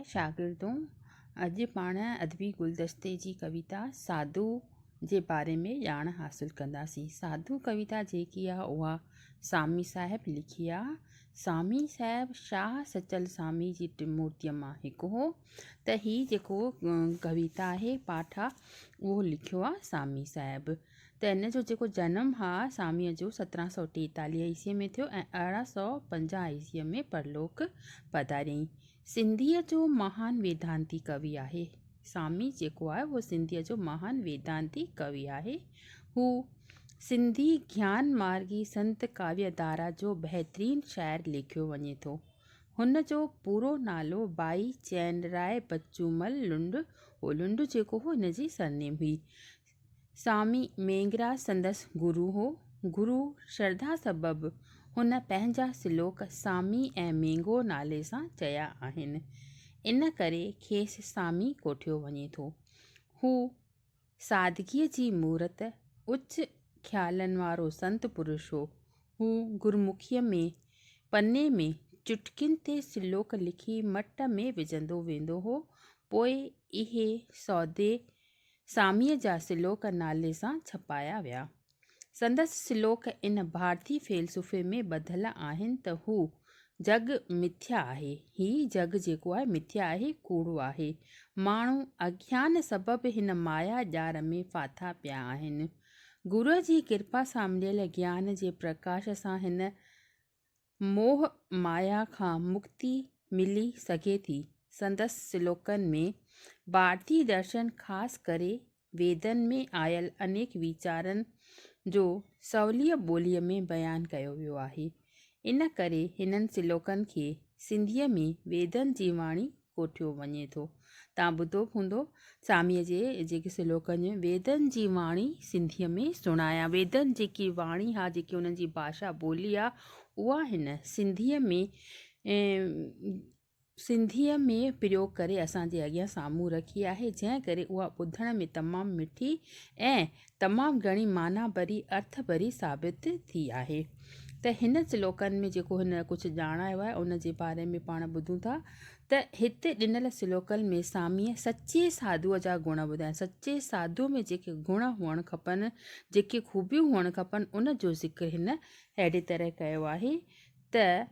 शागिर्दों, अॼु पाण अदबी गुलदस्ते जी कविता साधू जे बारे में ॼाण हासिल कंदासीं। साधू कविता जेकी आहे उहा सामी साहिबु लिखी आहे। सामी साहिबु शाह सचल सामी जी टिमूर्तीअ मां हिकु हो। त हीअ जेको कविता आहे पाठ आहे उहो लिखियो आहे सामी साहिबु। त इन जो जेको जनमु आहे सामीअ जो 1743 ईस्वीअ में थियो ऐं 1850 ईस्वीअ में परलोक पधारियईं। सिंधीअ जो महान वेदांती कवि आहे। सामी जेको आहे उहो सिंधीअ जो महान वेदांती कवि आहे। हू सिंधी ज्ञान मार्गी संत काव्य धारा जो बहितरीनु शाइरु लिखियो वञे थो। हुन जो पूरो नालो भाई चैन राय बच्चूमल लुंड हो। लुंड जेको हो हिन जी सरनेम हुई। सामी मेंगरा संदसि गुरु हो। गुरु श्रद्धा सबबि हुन पंहिंजा श्लोक सामी ऐं मेंगो नाले सां चया आहिनि। इन करे खेसि सामी कोठियो वञे थो। हू सादगीअ जी मूरत उच्च ख़्यालनि वारो संत पुरुष हो। हू गुरमुखीअ में पने में चुटकियुनि ते श्लोक लिखी मट में विझंदो वेंदो हो। पोइ इहे सौदे सामीअ जा श्लोक नाले सां छपाया विया। संदसि श्लोक इन भारतीय फ़िलसुफ़े में ॿधल आहिनि त हू जग मिथ्या आहे। हीउ जग जेको आहे मिथ्या आहे, कूड़ो आहे। माण्हू अज्ञान सबबि हिन माया ॼार में फाथा पिया आहिनि। गुरूअ जी कृपा सां मिलियल ज्ञान जे प्रकाश सां हिन मोह माया खां मुक्ति मिली सघे थी। संदसि श्लोकनि में भारतीय दर्शन ख़ासि करे वेदनि में आयल अनेक वीचारनि जो सवलीअ ॿोलीअ में बयानु कयो वियो आहे। इन करे हिननि श्लोकनि खे सिंधीअ में वेदनि जी वाणी कोठियो वञे थो। तव्हां ॿुधो हूंदो सामीअ जे जेके श्लोकनि वेदनि जी वाणी सिंधीअ में सुणाया। वेदनि जेकी वाणी आहे, जेकी हुननि जी भाषा ॿोली आहे, उहा हिन सिंधीअ में प्रयोग करे असांजे अॻियां साम्हूं रखी आहे, जंहिं करे उहा ॿुधण में तमामु मिठी ऐं तमामु घणी माना भरी अर्थ भरी साबित थी आहे। त हिन श्लोकनि में जेको हिन कुझु ॼाणायो आहे उन जे बारे में पाण ॿुधूं था त हिते ॾिनल श्लोकनि में सामीअ सचे साधुअ जा गुण ॿुधाया। सचे साधुअ में जेके गुण हुअणु खपनि, जेके ख़ूबियूं हुअणु खपनि, उन जो ज़िक्र हिन अहिड़े तरह कयो आहे त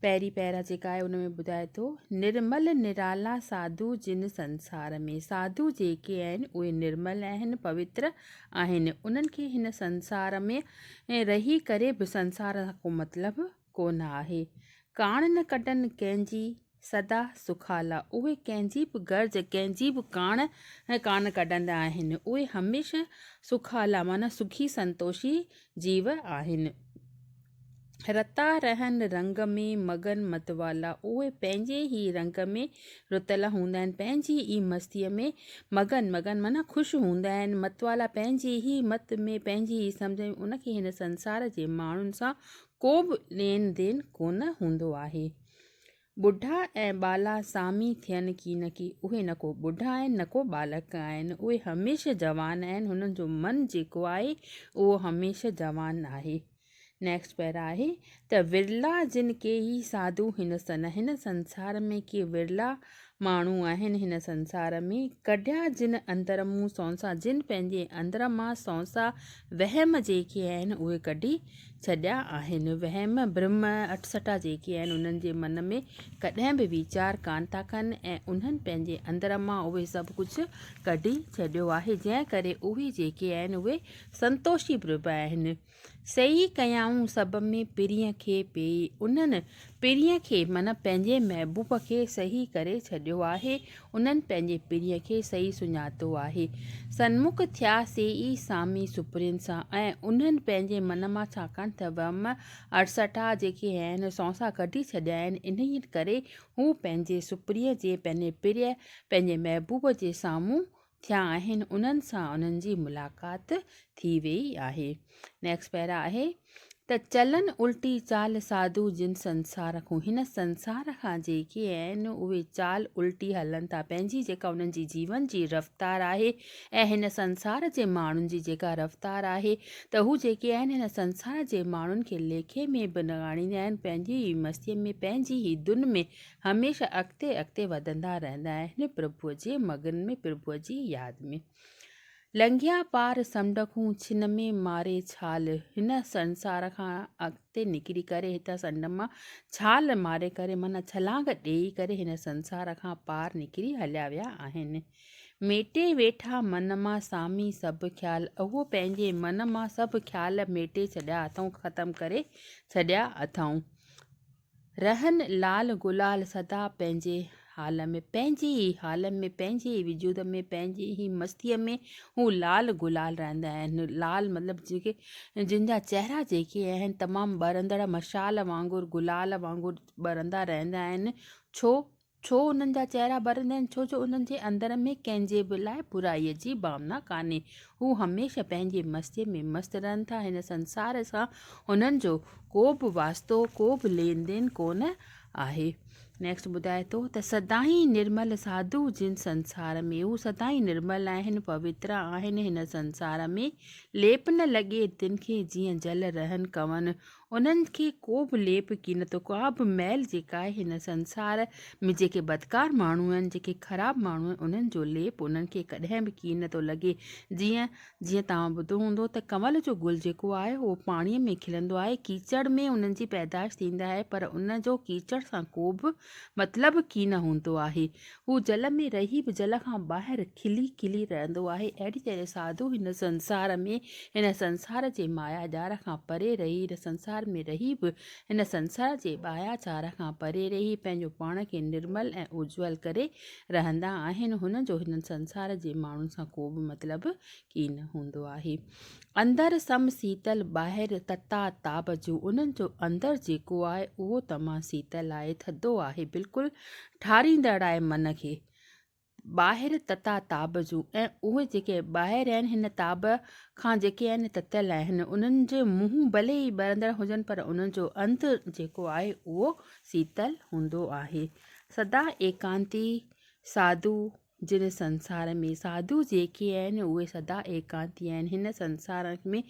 पहिरीं पैरा जेका आहे उन में ॿुधाए थो, निर्मल निराला साधु जिन संसार में। साधु जेके आहिनि उहे निर्मल आहिनि, पवित्र आहिनि। उन्हनि खे हिन संसार में रही करे बि संसार सां को मतिलबु कोन आहे। कान न कढनि कंहिंजी सदा सुखाला। उहे कंहिंजी बि गर्ज, कंहिंजी बि कान कढंदा आहिनि। उहे हमेशह सुखाला माना सुखी संतोषी जीव आहिनि। रता रहन रंग में मगन मतवाला। उहे पंहिंजे ई रंग में रुतल हूंदा आहिनि, पंहिंजी ई मस्तीअ में मगन माना ख़ुशि हूंदा आहिनि। मतवाला पंहिंजे ई मत में, पंहिंजी ई सम्झ में। उनखे हिन संसार जे माण्हुनि सां को बि लेन देन कोन हूंदो आहे। ॿुढा ऐं बाला सामी थियनि की न की, उहे न को ॿुढा आहिनि न को बालक आहिनि, उहे हमेशह जवान आहिनि। हुननि जो मन जेको आहे उहो हमेशह जवान आहे। नेक्स्ट पैरा आहे त विरला जिन के ई साधु हिन संसार में के विरला माण्हू आहिनि। हिन संसार में कढिया जिन अंदर मूं सौंसा, जिन पंहिंजे अंदर मां सौंसा वहम जेके आहिनि उहे कढी छॾिया आहिनि। वहम भ्रम अटसटा जेके आहिनि उन्हनि जे मन में कॾहिं बि वीचार कान था कनि ऐं उन्हनि पंहिंजे अंदर मां उहे सभु कुझु कढी छॾियो आहे, जंहिं करे उहे जेके आहिनि उहे संतोषी प्रभ आहिनि। सही कयाऊं सभ में पिरीअ खे पेई। उन्हनि पिरीअ खे माना पंहिंजे महबूब खे सही करे छॾियो आहे। उन्हनि पंहिंजे पिरीअ खे सही सुञातो आहे। सन्मुख थिया से ई सामी सुपरियुनि सां। ऐं उन्हनि पंहिंजे मन मां छाकाणि त वहम अड़सठा जेके आहिनि सौंसा कढी छॾिया आहिनि, इन करे हू पंहिंजे सुपरीअ जे पंहिंजे पिरीअ पंहिंजे महबूब जे साम्हूं थिया आहिनि। उन्हनि सां उन्हनि जी मुलाक़ात थी वई आहे। नेक्स्ट पैरा आहे त चलन उल्टी चाल साधू जिन संसार खां। हिन संसार खां जेके आहिनि उहे चाल उल्टी हलनि था। पंहिंजी जेका उन्हनि जी जीवन जी रफ़्तार आहे ऐं हिन संसार जे माण्हुनि जी जेका रफ़्तार आहे त हू जेके आहिनि हिन संसार जे माण्हुनि खे लेखे में बि न ॻाणींदा आहिनि। पंहिंजी ई मस्तीअ में पंहिंजी ई धुन में हमेशह अॻिते अॻिते वधंदा रहंदा आहिनि प्रभुअ जे मगन में, प्रभुअ जी यादि में। लंघिया पार समुंड खां छिन में मारे छाल। हिन संसार खां अॻिते निकिरी करे हितां समुंड मां छाल मारे करे माना छलांग ॾेई करे हिन संसार खां पार निकिरी हलिया विया आहिनि। मेटे वेठा मन मां सामी सभु ख़्याल। उहो पंहिंजे मन मां सभु ख़्याल मेटे छॾिया अथऊं, ख़तमु करे छॾिया अथऊं। रहनि लाल गुलाल सदा पंहिंजे हाल में, पंहिंजी ई हाल में, पंहिंजे ई वजूद में, पंहिंजी ई मस्तीअ में हू लाल गुलाल रहंदा आहिनि। लाल मतिलबु जेके जिन जा चहिरा जेके आहिनि तमामु ॿरंदड़ मशाल वांगुरु गुलाल वांगुरु ॿरंदा रहंदा आहिनि। छो उन्हनि जा चहिरा ॿरंदा आहिनि? छो जो उन्हनि जे अंदर में कंहिंजे बि लाइ बुराईअ जी भावना कान्हे। हू हमेशह पंहिंजे मस्तीअ में मस्तु रहनि था। हिन संसार सां उन्हनि जो को बि वास्तो, को बि लेन देन कोन आहे। नेक्स्ट ॿुधाए थो त सदाई निर्मल साधू जिन संसार में। हू सदाई निर्मल आहिनि, पवित्र आहिनि हिन संसार में। लेप न लॻे तिन खे जीअं जल रहनि कवन। उन्हनि खे को बि लेप की नथो, का बि मैल जेका आहे हिन संसार में जेके बदकार माण्हू आहिनि, जेके ख़राबु माण्हू आहिनि, उन्हनि जो लेप उन्हनि खे कॾहिं बि की नथो लॻे। जीअं तव्हां ॿुधो हूंदो त कमल जो गुल जेको आहे उहो पाणीअ में खिलंदो आहे, कीचड़ में उन्हनि जी पैदाइश थींदा आहे, पर उन जो कीचड़ सां को बि मतिलबु की न हूंदो आहे। हू जल में रही बि जल खां ॿाहिरि खिली खिली रहंदो आहे। अहिड़ी तरह साधू हिन संसार में, हिन संसार जे माया जार खां परे रही, हिन संसार में रही बि हिन संसार जे मायाचार खां परे रही पंहिंजो पाण खे निर्मल ऐं उज्जवल करे रहंदा आहिनि। हुन जो हिन संसार जे माण्हुनि सां को बि मतिलबु की न हूंदो आहे। अंदरि सम शीतल ॿाहिरि तता ताप जो। उन्हनि जो अंदरि जेको आहे उहो तमामु शीतल आहे, थधो आहे, बिल्कुलु ठारींदड़ आहे मन खे। ॿाहिरि तता ताप जूं, ऐं उहे जेके ॿाहिरि आहिनि हिन ताप खां जेके आहिनि ततल आहिनि। उन्हनि जे मुंहुं भले ई ॿरंदड़ हुजनि पर उन्हनि जो अंत जेको आहे उहो शीतल हूंदो आहे। सदा एकांती साधू जिन संसार में। साधू जेके आहिनि उहे सदा एकांती आहिनि। हिन संसार में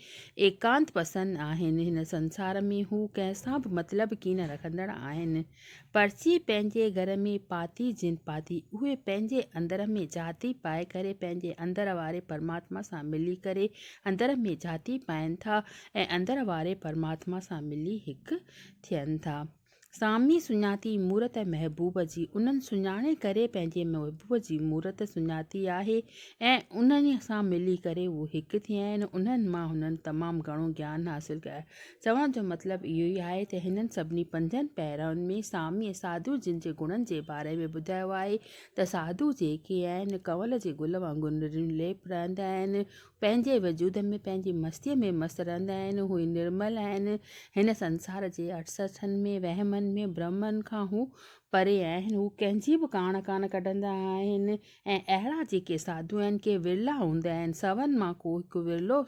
एकांत पसंदि आहिनि। हिन संसार में हू कंहिंसां बि मतिलबु की न रखंदड़ आहिनि। पर्ची पंहिंजे घर में पाती जिन पाती। उहे पंहिंजे अंदर में जाती पाए करे पंहिंजे अंदर वारे परमात्मा सां मिली करे अंदर में जाती पाइनि था ऐं अंदर वारे परमात्मा सां मिली हिकु थियनि था। सामी सुञाती मूरत महबूब जी। उन्हनि सुञाणे करे पंहिंजे महबूब जी मूरत सुञाती आहे ऐं उन्हनि सां मिली करे उहो हिकु थिया आहिनि। उन्हनि मां हुननि तमामु घणो ज्ञान हासिलु कयो आहे। चवण जो मतिलबु इहो ई आहे त हिननि सभिनी पंजनि पहिरनि में सामीअ साधू जिन जे गुणनि जे बारे में ॿुधायो आहे त साधू जेके आहिनि कंवल जे गुल वांगुरु निर्लेप रहंदा आहिनि, पंहिंजे वजूद में पंहिंजी मस्तीअ में मस्तु रहंदा आहिनि। उहे निर्मल आहिनि। हिन संसार जे अठसठनि में वहमनि में ब्रह्मनि खां हू परे आहिनि। हू कंहिंजी बि कान कढंदा आहिनि ऐं अहिड़ा जेके साधू आहिनि के विरला हूंदा आहिनि। सवनि मां को हिकु विरलो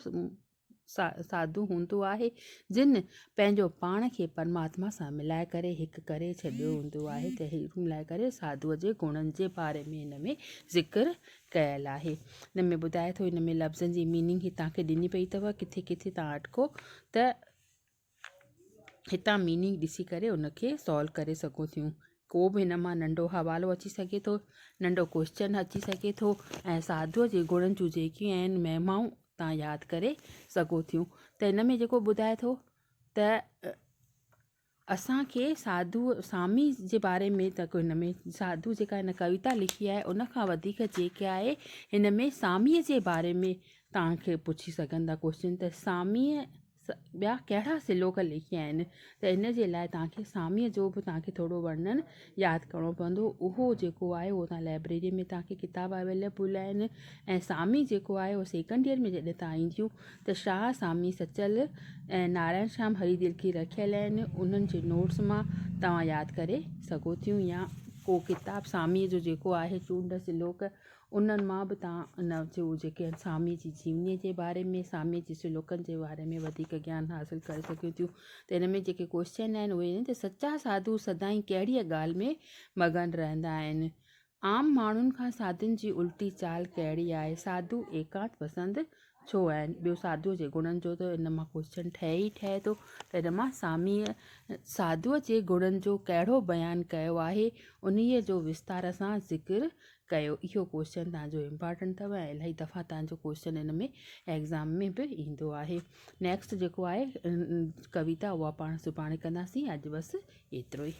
साधू हूंदो आहे जिन पंहिंजो पाण खे परमात्मा सां मिलाए करे हिकु करे छॾियो हूंदो आहे। त हिन मिलाए करे साधूअ जे गुणनि जे बारे में हिन में ज़िक्र कयल आहे। हिन में ॿुधाए थो, हिन में लफ़्ज़नि जी मीनिंग ही तव्हांखे ॾिनी पई अथव, किथे किथे तव्हां अटको त हितां मीनिंग ॾिसी करे उनखे सॉल्व करे सघो थियूं। को बि हिन मां नंढो हवालो अची सघे थो, नंढो क्वेश्चन अची सघे थो ऐं साधूअ जे गुणनि जूं जेकियूं आहिनि महिमाऊं तव्हां यादि करे सघो थियूं। त हिन में जेको ॿुधाए थो त असांखे साधू सामी जे बारे में त हिन में साधू जेका हिन कविता लिखी आहे उन खां वधीक जेके आहे हिन में सामीअ जे बारे में तव्हांखे पुछी सघंदा क्वेश्चन त सामीअ ॿिया कहिड़ा श्लोक लिखिया आहिनि। त इन जे लाइ तव्हांखे सामीअ जो बि तव्हांखे थोरो वर्णन यादि करिणो पवंदो। उहो जेको आहे उहो तव्हां लाइब्रेरी में तव्हांखे किताब अवेलेबल आहिनि ऐं सामी जेको आहे उहो सेकेंड ईयर में जॾहिं तव्हां ईंदियूं त शाह सामी सचल ऐं नारायण श्याम हरी दिलकी रखियल आहिनि। उन्हनि जे नोट्स मां तव्हां यादि करे सघो थियूं या को किताब सामीअ जो जेको आहे चूंड श्लोक उन्हनि मां बि तव्हां उन जो जेके आहिनि सामीअ जी जीवनीअ जे बारे में सामीअ जे श्लोकनि जे बारे में वधीक ज्ञान हासिलु करे सघूं थियूं। त हिन में जेके क्वेश्चन आहिनि उहे आहिनि त सचा साधू सदाईं कहिड़ीअ ॻाल्हि में मगन रहंदा आहिनि। आम माण्हुनि खां साधुनि जी उल्टी चाल कहिड़ी आहे। साधू एकांत पसंदि छो आहिनि। ॿियो साधुअ जे गुणनि जो त इन मां क्वेश्चन ठहे थो त इन मां साधुअ जे गुणनि जो कहिड़ो बयानु कयो आहे उन्हीअ जो विस्तार सां ज़िक्र कयो। इहो क्वेश्चन तव्हांजो इम्पॉर्टेंट अथव ऐं इलाही दफ़ा तव्हांजो क्वेश्चन इन में एग्ज़ाम में बि ईंदो आहे। नेक्स्ट जेको आहे कविता उहा पाण सुभाणे कंदासीं। अॼु बसि एतिरो ई।